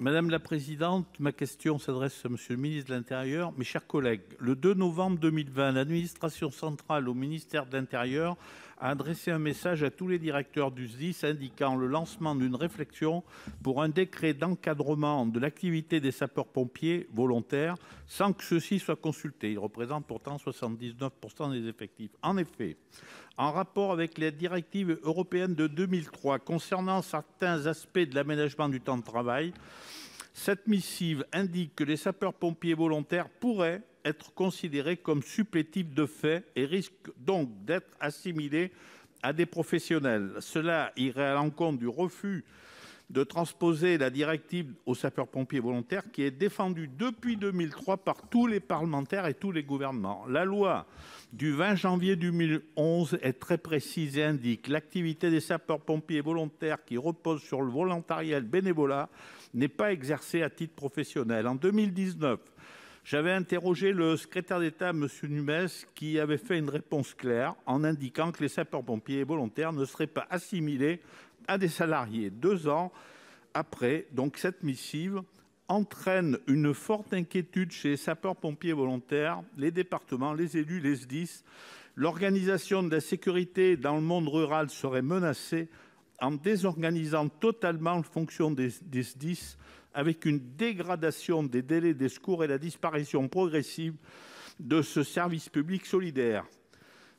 Madame la présidente, ma question s'adresse à Monsieur le ministre de l'Intérieur. Mes chers collègues, le 2 novembre 2020, l'administration centrale au ministère de l'Intérieur a adressé un message à tous les directeurs du SDIS indiquant le lancement d'une réflexion pour un décret d'encadrement de l'activité des sapeurs-pompiers volontaires sans que ceux-ci soient consultés. Ils représentent pourtant 79% des effectifs. En effet, en rapport avec les directives européennes de 2003 concernant certains aspects de l'aménagement du temps de travail, cette missive indique que les sapeurs-pompiers volontaires pourraient être considérés comme supplétifs de fait et risquent donc d'être assimilés à des professionnels. Cela irait à l'encontre du refus de transposer la directive aux sapeurs-pompiers volontaires qui est défendue depuis 2003 par tous les parlementaires et tous les gouvernements. La loi du 20 janvier 2011 est très précise et indique: l'activité des sapeurs-pompiers volontaires qui repose sur le volontariat et le bénévolat n'est pas exercée à titre professionnel. En 2019, j'avais interrogé le secrétaire d'État, M. Numes, qui avait fait une réponse claire en indiquant que les sapeurs-pompiers volontaires ne seraient pas assimilés à des salariés. 2 ans après, donc, cette missive entraîne une forte inquiétude chez les sapeurs-pompiers volontaires, les départements, les élus, les SDIS. L'organisation de la sécurité dans le monde rural serait menacée en désorganisant totalement la fonction des SDIS, avec une dégradation des délais des secours et la disparition progressive de ce service public solidaire.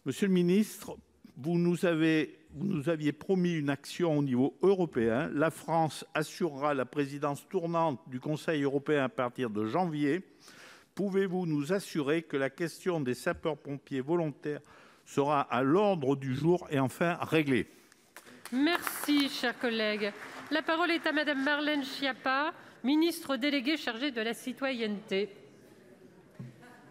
Monsieur le ministre, vous nous aviez promis une action au niveau européen. La France assurera la présidence tournante du Conseil européen à partir de janvier. Pouvez-vous nous assurer que la question des sapeurs-pompiers volontaires sera à l'ordre du jour et enfin réglée? Merci, cher collègue. La parole est à Madame Marlène Schiappa, ministre déléguée chargée de la citoyenneté.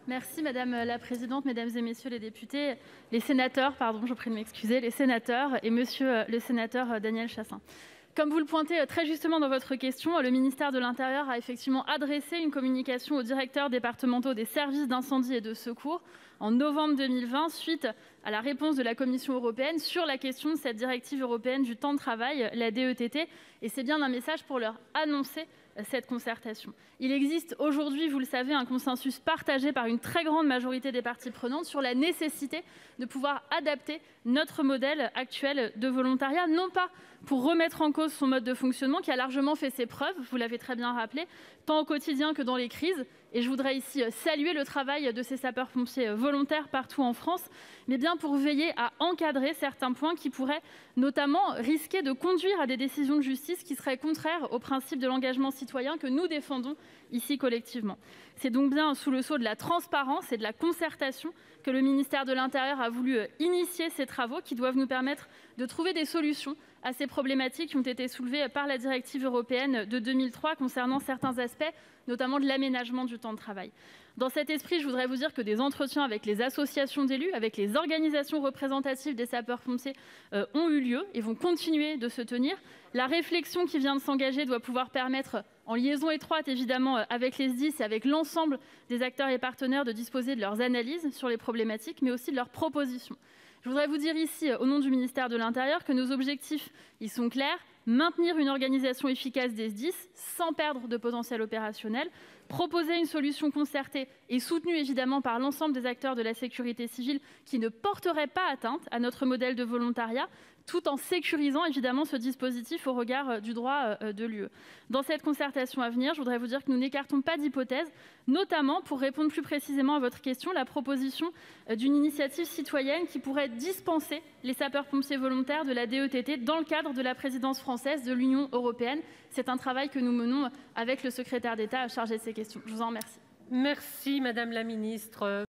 Merci Madame la Présidente, Mesdames et Messieurs les députés, les sénateurs, je vous prie de m'excuser, les sénateurs et Monsieur le sénateur Daniel Chassaing. Comme vous le pointez très justement dans votre question, le ministère de l'Intérieur a effectivement adressé une communication aux directeurs départementaux des services d'incendie et de secours en novembre 2020, suite à la réponse de la Commission européenne sur la question de cette directive européenne du temps de travail, la DETT, et c'est bien un message pour leur annoncer cette concertation. Il existe aujourd'hui, vous le savez, un consensus partagé par une très grande majorité des parties prenantes sur la nécessité de pouvoir adapter notre modèle actuel de volontariat, non pas pour remettre en cause son mode de fonctionnement qui a largement fait ses preuves, vous l'avez très bien rappelé, tant au quotidien que dans les crises. Et je voudrais ici saluer le travail de ces sapeurs-pompiers volontaires partout en France, mais bien pour veiller à encadrer certains points qui pourraient notamment risquer de conduire à des décisions de justice qui seraient contraires au principe de l'engagement citoyen que nous défendons ici collectivement. C'est donc bien sous le sceau de la transparence et de la concertation que le ministère de l'Intérieur a voulu initier ces travaux qui doivent nous permettre de trouver des solutions à ces problématiques qui ont été soulevées par la directive européenne de 2003 concernant certains aspects, notamment de l'aménagement du temps de travail. Dans cet esprit, je voudrais vous dire que des entretiens avec les associations d'élus, avec les organisations représentatives des sapeurs-pompiers ont eu lieu et vont continuer de se tenir. La réflexion qui vient de s'engager doit pouvoir permettre, en liaison étroite évidemment avec les SDIS et avec l'ensemble des acteurs et partenaires, de disposer de leurs analyses sur les problématiques, mais aussi de leurs propositions. Je voudrais vous dire ici, au nom du ministère de l'Intérieur, que nos objectifs sont clairs: maintenir une organisation efficace des SDIS sans perdre de potentiel opérationnel, proposer une solution concertée et soutenue évidemment par l'ensemble des acteurs de la sécurité civile qui ne porterait pas atteinte à notre modèle de volontariat, tout en sécurisant évidemment ce dispositif au regard du droit de l'UE. Dans cette concertation à venir, je voudrais vous dire que nous n'écartons pas d'hypothèses, notamment pour répondre plus précisément à votre question, la proposition d'une initiative citoyenne qui pourrait dispenser les sapeurs-pompiers volontaires de la DETT dans le cadre de la présidence française de l'Union européenne. C'est un travail que nous menons avec le secrétaire d'État chargé de ces questions. Je vous en remercie. Merci Madame la Ministre.